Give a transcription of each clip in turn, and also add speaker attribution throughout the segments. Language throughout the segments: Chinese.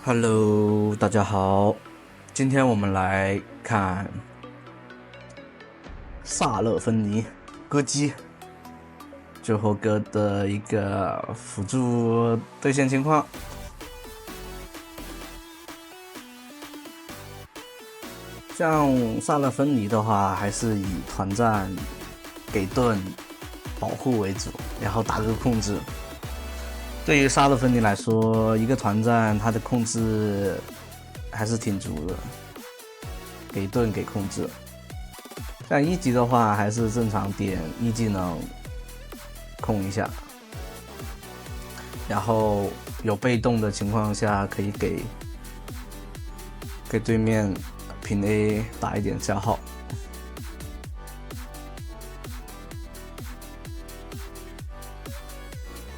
Speaker 1: Hello，大家好，今天我们来看萨勒芬尼歌姬最后歌的一个辅助兑现情况。像萨勒芬尼的话，还是以团战给盾保护为主，然后打个控制。对于萨勒芬尼来说，一个团战它的控制还是挺足的，给盾给控制。像一级的话，还是正常点一技能控一下，然后有被动的情况下，可以给对面平 A 打一点消耗。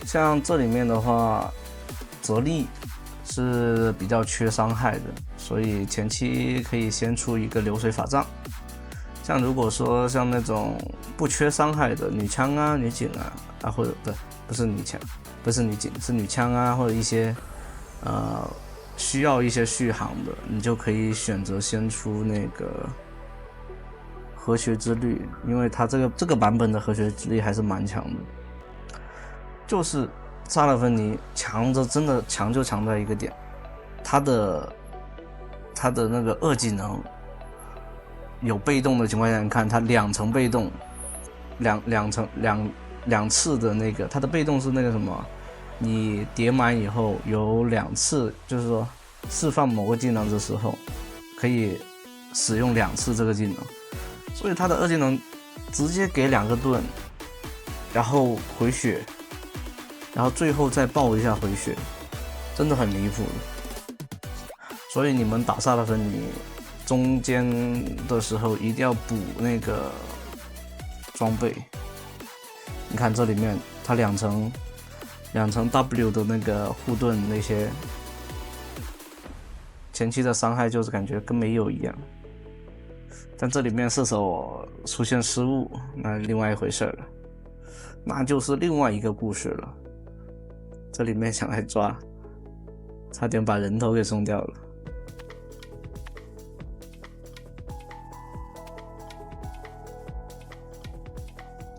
Speaker 1: 像这里面的话，泽利是比较缺伤害的，所以前期可以先出一个流水法杖。像如果说像那种不缺伤害的女枪啊、女警啊，或者不是女枪，不是女警，是女枪啊，或者一些需要一些续航的，你就可以选择先出那个和谐之律，因为它这个版本的和谐之律还是蛮强的。就是萨勒芬尼强着真的强就强在一个点，他的那个二技能有被动的情况下，你看他2层被动，两次的那个，他的被动是那个什么，你叠满以后有2次，就是说释放某个技能的时候可以使用2次这个技能，所以他的二技能直接给2个盾，然后回血。然后最后再爆一下回血，真的很离谱。所以你们打萨勒芬尼中间的时候一定要补那个装备。你看这里面它两层 W 的那个护盾那些，前期的伤害就是感觉跟没有一样。但这里面射手出现失误，那另外一回事了，那就是另外一个故事了。这里面想来抓，差点把人头给送掉了。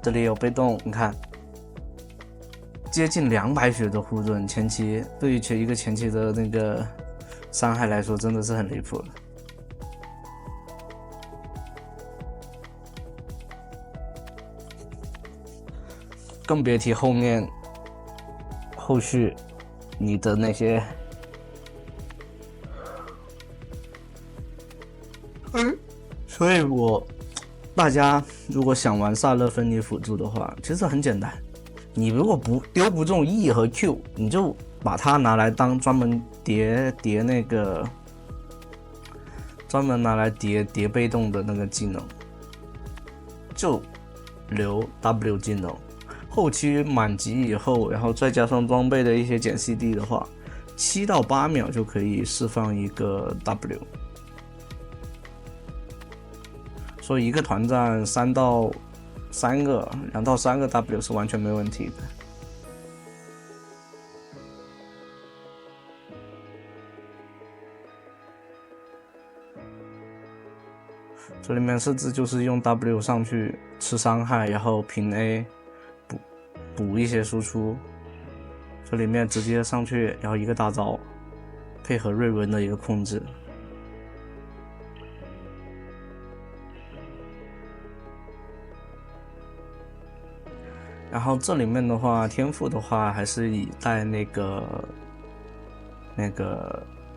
Speaker 1: 这里有被动，你看，接近200血的护盾，前期对于一个前期的那个伤害来说，真的是很离谱了。更别提后续你的那些所以大家如果想玩萨勒芬尼辅助的话，其实很简单，你如果丢不中 E 和 Q， 你就把它拿来当专门叠那个专门拿来叠被动的那个技能，就留 W 技能，后期满级以后，然后再加上装备的一些减 CD 的话，7到8秒就可以释放一个 W。所以一个团战2到3个 W 是完全没问题的。这里面甚至就是用 W 上去吃伤害，然后平 A 补一些输出。这里面直接上去，然后一个大招，配合瑞文的一个控制。然后这里面的话，天赋的话还是以带那个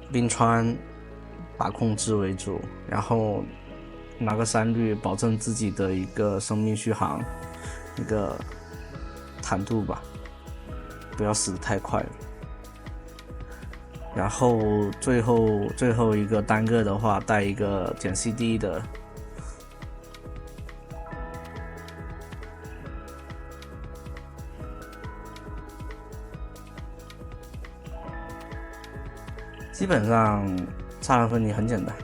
Speaker 1: 冰川把控制为主，然后拿个3率，保证自己的一个生命续航，一个坦度吧，不要死得太快了。然后最后一个单个的话，带一个减 CD 的。基本上萨勒芬尼很简单，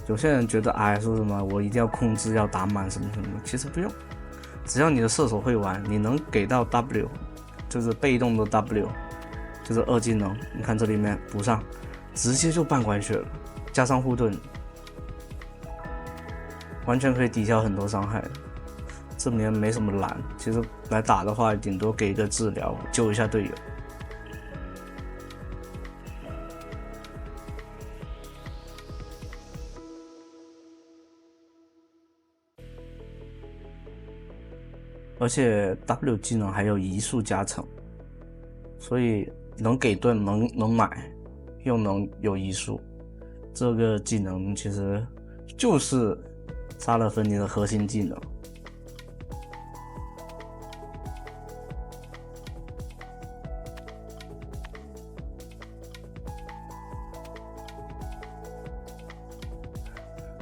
Speaker 1: 有些人觉得说什么我一定要控制要打满什么什么，其实不用，只要你的射手会玩，你能给到 W， 就是被动的 W，就是2技能，你看这里面补上，直接就半管血了，加上护盾，完全可以抵消很多伤害。这里面没什么难，其实来打的话，顶多给一个治疗，救一下队友。而且 W 技能还有移速加成，所以能给盾，能买，又能有移速，这个技能其实就是沙勒芬妮的核心技能。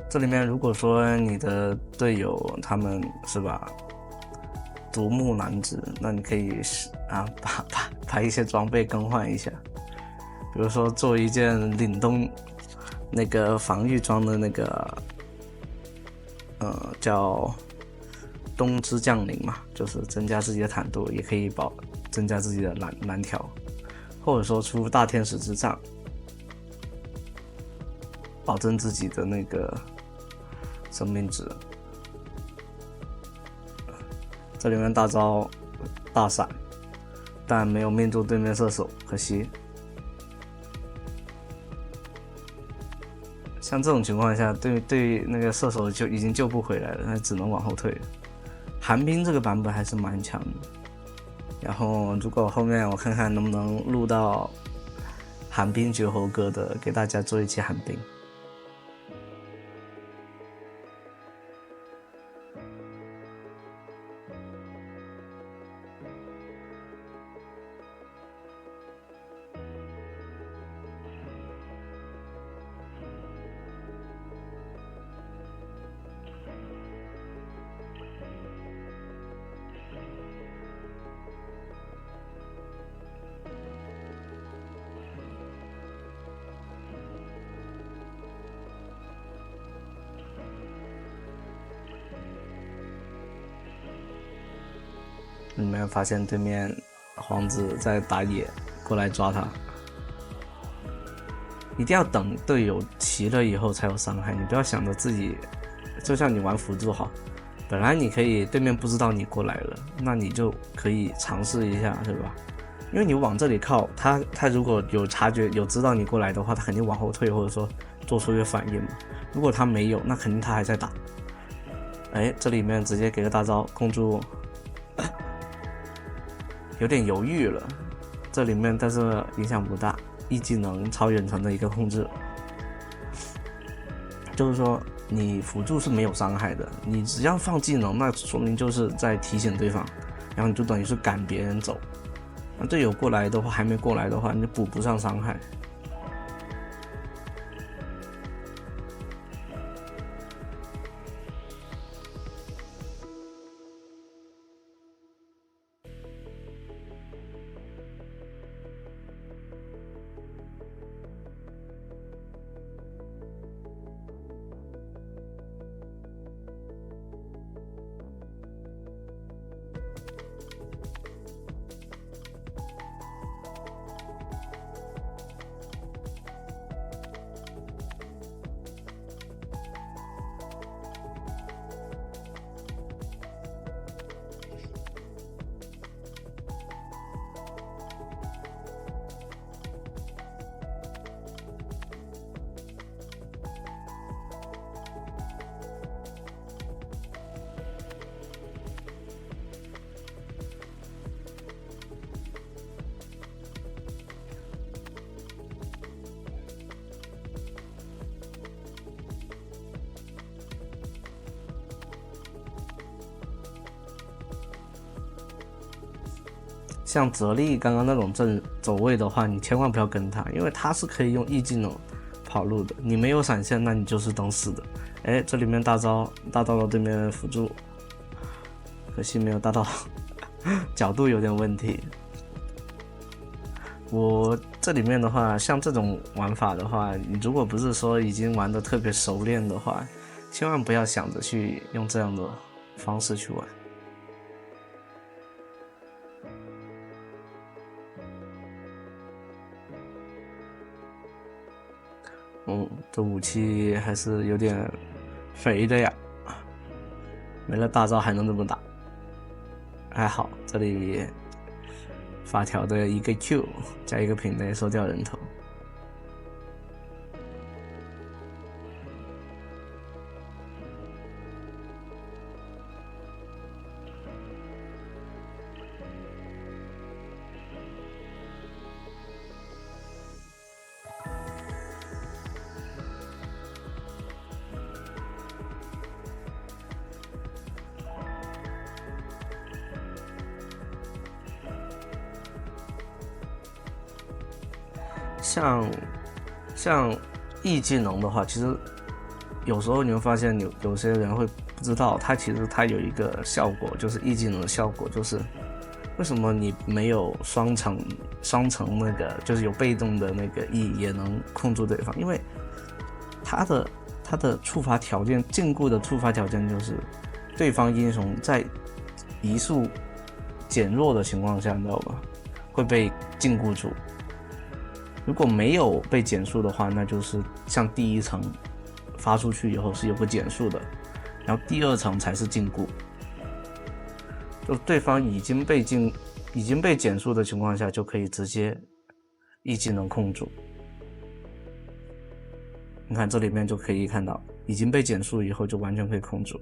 Speaker 1: 这里面如果说你的队友他们是吧，独木男子，那你可以把一些装备更换一下，比如说做一件凛冬那个防御装的那个叫冬之降临嘛，就是增加自己的坦度，也可以增加自己的蓝条，或者说出大天使之杖，保证自己的那个生命值。这里面大招大闪，但没有命中对面射手，可惜。像这种情况下，对那个射手就已经救不回来了，那只能往后退了。寒冰这个版本还是蛮强的，然后如果后面我看看能不能录到寒冰绝猴哥的，给大家做一期寒冰。你没有发现对面皇子在打野，过来抓他，一定要等队友齐了以后才有伤害，你不要想着自己，就像你玩辅助好，本来你可以对面不知道你过来了，那你就可以尝试一下，是吧？因为你往这里靠，他如果有察觉有知道你过来的话，他肯定往后退，或者说做出一个反应嘛。如果他没有，那肯定他还在打。哎，这里面直接给个大招控住。有点犹豫了，这里面但是影响不大，E技能超远程的一个控制，就是说你辅助是没有伤害的，你只要放技能，那说明就是在提醒对方，然后你就等于是赶别人走，那队友过来的话还没过来的话，你就补不上伤害。像泽利刚刚那种走位的话，你千万不要跟他，因为他是可以用 E 技能跑路的。你没有闪现，那你就是等死的。哎，这里面大招到对面辅助，可惜没有大到，角度有点问题。我这里面的话，像这种玩法的话，你如果不是说已经玩得特别熟练的话，千万不要想着去用这样的方式去玩。这武器还是有点肥的呀，没了大招还能这么打，还好这里发条的一个 Q 加一个品类收掉人头。像 E 技能的话，其实有时候你会发现有些人会不知道，其实它有一个效果，就是 E 技能的效果，就是为什么你没有双层那个，就是有被动的那个 E 也能控住对方，因为它的触发条件，禁锢的触发条件就是对方英雄在移速减弱的情况下，你知道吧，会被禁锢住。如果没有被减速的话，那就是像第一层发出去以后是有个减速的，然后第二层才是禁锢。就对方已经被减速的情况下，就可以直接一技能控住。你看这里面就可以看到，已经被减速以后就完全可以控住。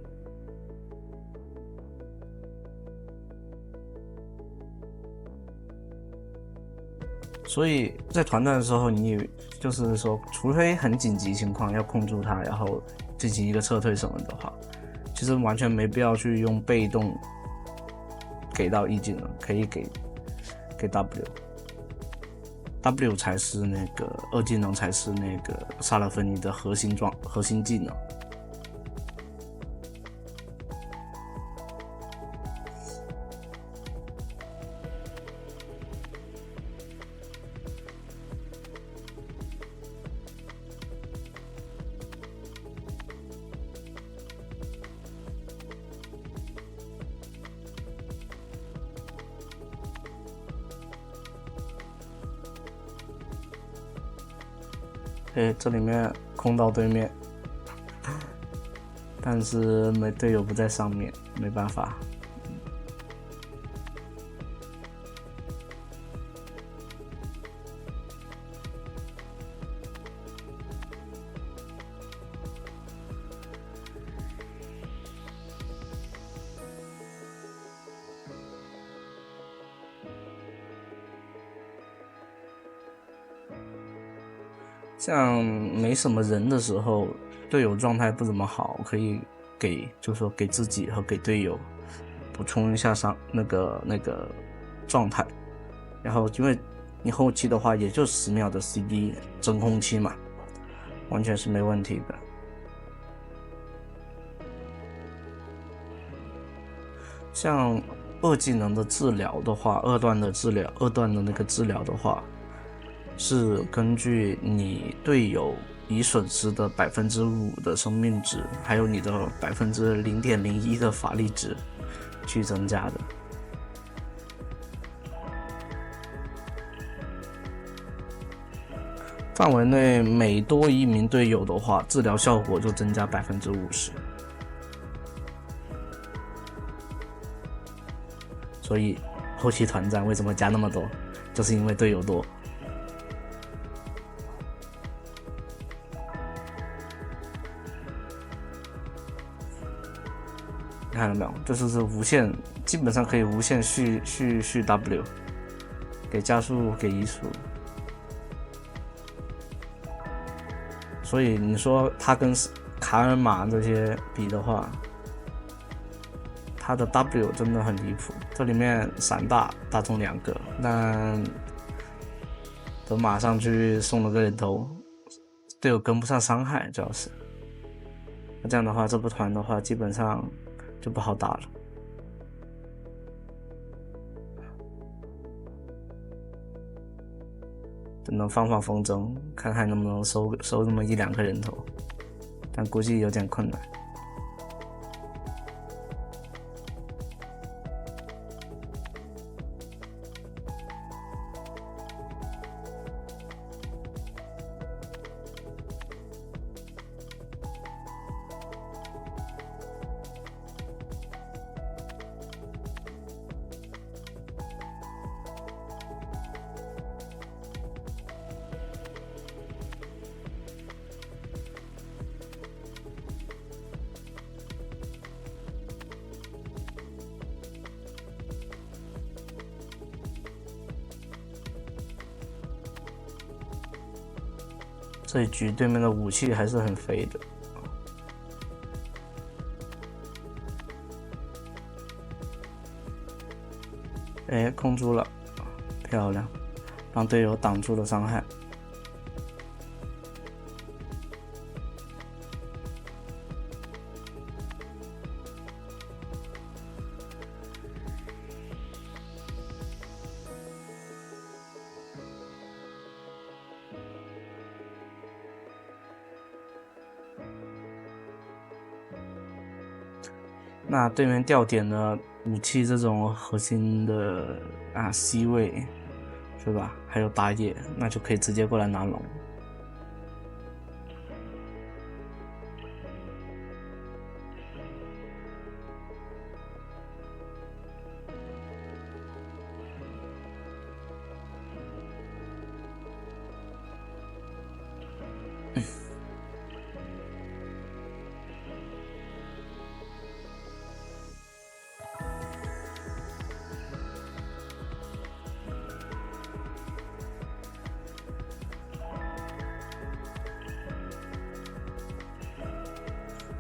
Speaker 1: 所以在团战的时候，你就是说，除非很紧急情况要控住它，然后进行一个撤退什么的话，其实完全没必要去用被动给到一技能，可以给 W 才是那个二技能，才是那个萨勒芬妮的核心技能。这里面空到对面，但是队友不在上面，没办法。像没什么人的时候，队友状态不怎么好，可以就是说给自己和给队友补充一下那个状态。然后因为你后期的话也就10秒的 CD 真空期嘛，完全是没问题的。像二技能的治疗的话，二段的那个治疗的话，是根据你队友已损失的5%的生命值，还有你的0.01%的法力值去增加的。范围内每多一名队友的话，治疗效果就增加50%。所以后期团战为什么加那么多，就是因为队友多。你看到没有？这是无限，基本上可以无限续 W， 给加速，给移速。所以你说他跟卡尔玛这些比的话，他的 W 真的很离谱。这里面闪大中2个，但都马上去送了个人头，队友跟不上伤害，主要是。那这样的话，这部团的话基本上就不好打了。只能放风筝，看看能不能收那么1-2个人头，但估计有点困难。这一局对面的武器还是很肥的。哎，控住了，漂亮，让队友挡住了伤害。那对面掉点了武器这种核心的C 位，是吧？还有打野，那就可以直接过来拿龙。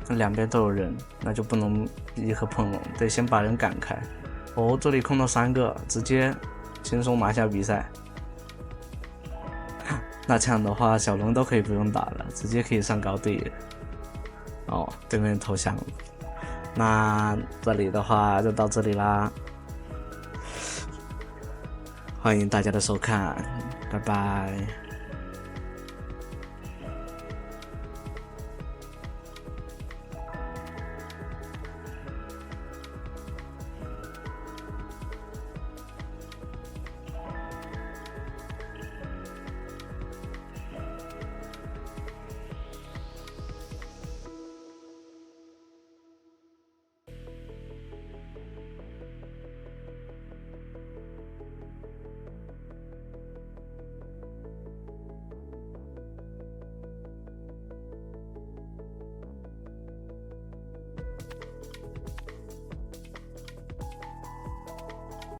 Speaker 1: 两边都有人，那就不能立刻碰龙，得先把人赶开。哦，这里控到3个，直接轻松拿下比赛。那这样的话，小龙都可以不用打了，直接可以上高地了。哦，对面投降了。那这里的话就到这里啦，欢迎大家的收看，拜拜。